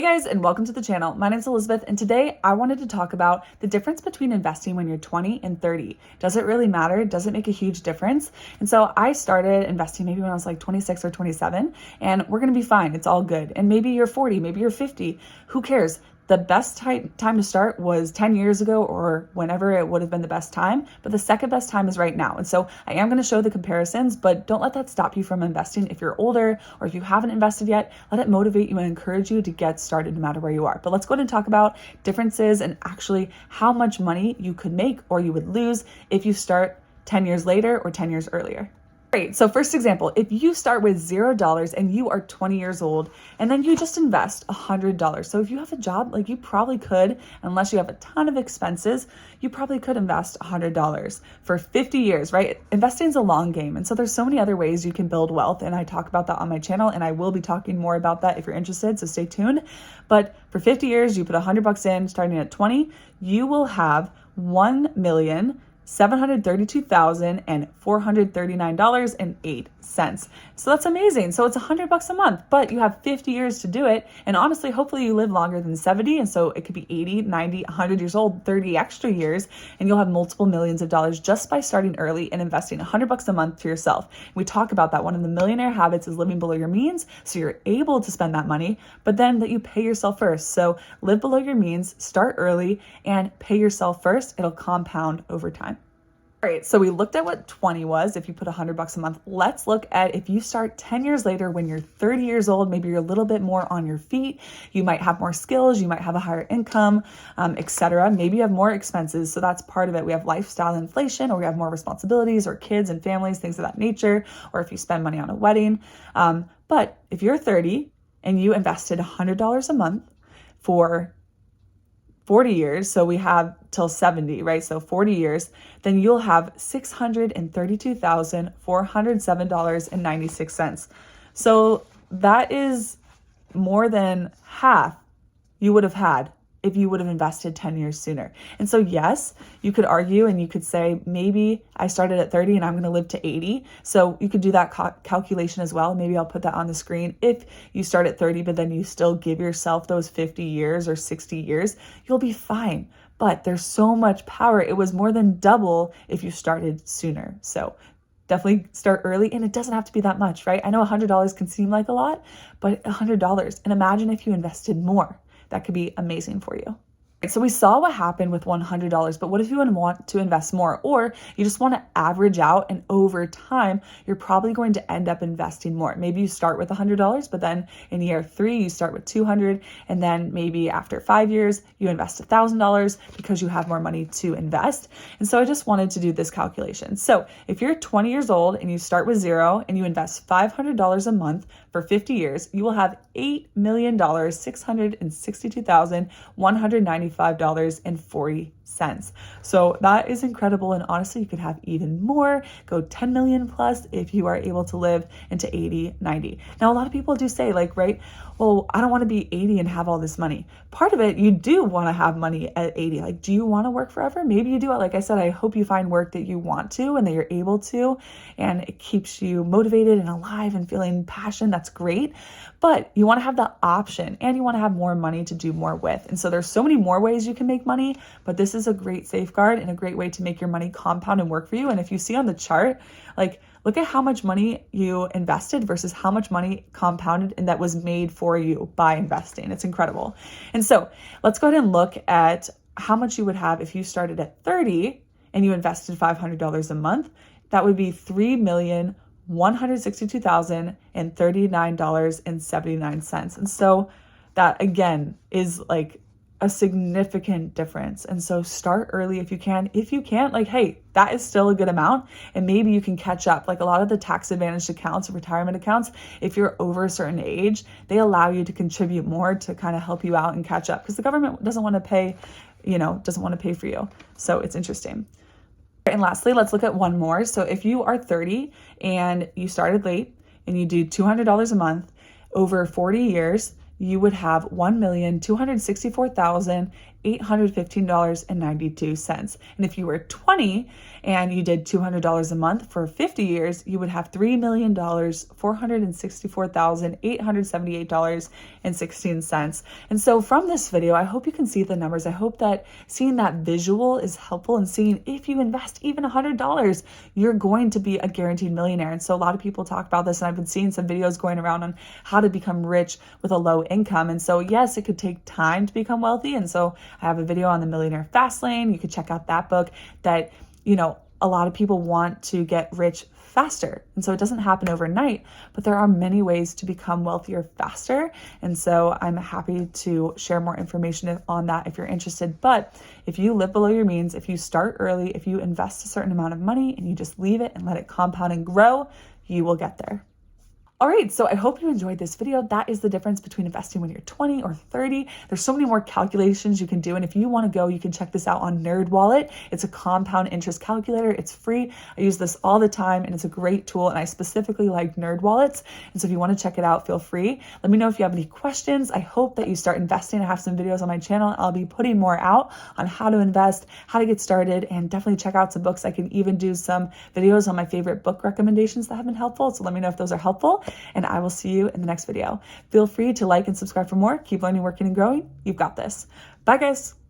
Hey guys, and welcome to the channel. My name is Elizabeth, and today I wanted to talk about the difference between investing when you're 20 and 30. Does it really matter? Does it make a huge difference? And so I started investing maybe when I was like 26 or 27, and we're going to be fine. It's all good. And maybe you're 40, maybe you're 50. Who cares? The best time to start was 10 years ago or whenever it would have been the best time, but the second best time is right now. And so I am going to show the comparisons, but don't let that stop you from investing. If you're older or if you haven't invested yet, let it motivate you and encourage you to get started no matter where you are. But let's go ahead and talk about differences and actually how much money you could make or you would lose if you start 10 years later or 10 years earlier. Great. So first example, if you start with $0 and you are 20 years old and then you just invest $100. So if you have a job, like you probably could, unless you have a ton of expenses, you probably could invest $100 for 50 years, right? Investing is a long game. And so there's so many other ways you can build wealth. And I talk about that on my channel and I will be talking more about that if you're interested. So stay tuned. But for 50 years, you put $100 in starting at 20, you will have $1,732,439.08. So that's amazing. So it's $100 a month, but you have 50 years to do it. And honestly, hopefully you live longer than 70. And so it could be 80, 90, 100 years old, 30 extra years, and you'll have multiple millions of dollars just by starting early and investing $100 a month for yourself. We talk about that. One of the millionaire habits is living below your means. So you're able to spend that money, but then that you pay yourself first. So live below your means, start early, and pay yourself first. It'll compound over time. All right, so we looked at what 20 was if you put $100 a month. Let's look at if you start 10 years later when you're 30 years old, maybe you're a little bit more on your feet. You might have more skills, you might have a higher income, etc. Maybe you have more expenses, so that's part of it. We have lifestyle inflation, or we have more responsibilities, or kids and families, things of that nature, or if you spend money on a wedding. But if you're 30 and you invested $100 a month for 40 years, so we have till 70, right? So 40 years, then you'll have $632,407.96. So that is more than half you would have had if you would have invested 10 years sooner. And so yes, you could argue and you could say, maybe I started at 30 and I'm going to live to 80. So you could do that calculation as well. Maybe I'll put that on the screen. If you start at 30, but then you still give yourself those 50 years or 60 years, you'll be fine. But there's so much power. It was more than double if you started sooner. So definitely start early, and it doesn't have to be that much, right? I know $100 can seem like a lot, but $100, and imagine if you invested more. That could be amazing for you. So we saw what happened with $100, but what if you want to invest more, or you just want to average out, and over time, you're probably going to end up investing more. Maybe you start with $100, but then in year 3, you start with $200, and then maybe after 5 years, you invest $1,000 because you have more money to invest. And so I just wanted to do this calculation. So if you're 20 years old and you start with 0 and you invest $500 a month for 50 years, you will have $8,662,195.40. So that is incredible. And honestly, you could have even more, go 10 million plus if you are able to live into 80, 90. Now, a lot of people do say like, right, well, I don't want to be 80 and have all this money. Part of it, you do want to have money at 80. Like, do you want to work forever? Maybe you do. Like I said, I hope you find work that you want to and that you're able to, and it keeps you motivated and alive and feeling passion. That's great. But you want to have the option, and you want to have more money to do more with. And so there's so many more ways you can make money, but this is a great safeguard and a great way to make your money compound and work for you. And if you see on the chart, like, look at how much money you invested versus how much money compounded and that was made for you by investing. It's incredible. And so let's go ahead and look at how much you would have if you started at 30 and you invested $500 a month. That would be $3,162,039.79. And so that again is like a significant difference. And so start early if you can. If you can't, like, hey, that is still a good amount, and maybe you can catch up. Like a lot of the tax advantaged accounts or retirement accounts, if you're over a certain age, they allow you to contribute more to kind of help you out and catch up, because the government doesn't want to pay, doesn't want to pay for you. So it's interesting. And lastly, let's look at one more. So if you are 30 and you started late and you do $200 a month over 40 years, you would have $1,264,000 $815.92. And if you were 20 and you did $200 a month for 50 years, you would have $3,464,878.16. And so from this video, I hope you can see the numbers. I hope that seeing that visual is helpful, and seeing if you invest even $100, you're going to be a guaranteed millionaire. And so a lot of people talk about this, and I've been seeing some videos going around on how to become rich with a low income. And so yes, it could take time to become wealthy. And so I have a video on the Millionaire Fast Lane. You could check out that book that, a lot of people want to get rich faster. And so it doesn't happen overnight, but there are many ways to become wealthier faster. And so I'm happy to share more information on that if you're interested. But if you live below your means, if you start early, if you invest a certain amount of money and you just leave it and let it compound and grow, you will get there. All right, so I hope you enjoyed this video. That is the difference between investing when you're 20 or 30. There's so many more calculations you can do. And if you want to go, you can check this out on NerdWallet. It's a compound interest calculator. It's free. I use this all the time, and it's a great tool. And I specifically like NerdWallets. And so if you want to check it out, feel free. Let me know if you have any questions. I hope that you start investing. I have some videos on my channel. I'll be putting more out on how to invest, how to get started, and definitely check out some books. I can even do some videos on my favorite book recommendations that have been helpful. So let me know if those are helpful. And I will see you in the next video. Feel free to like and subscribe for more. Keep learning, working, and growing. You've got this. Bye, guys.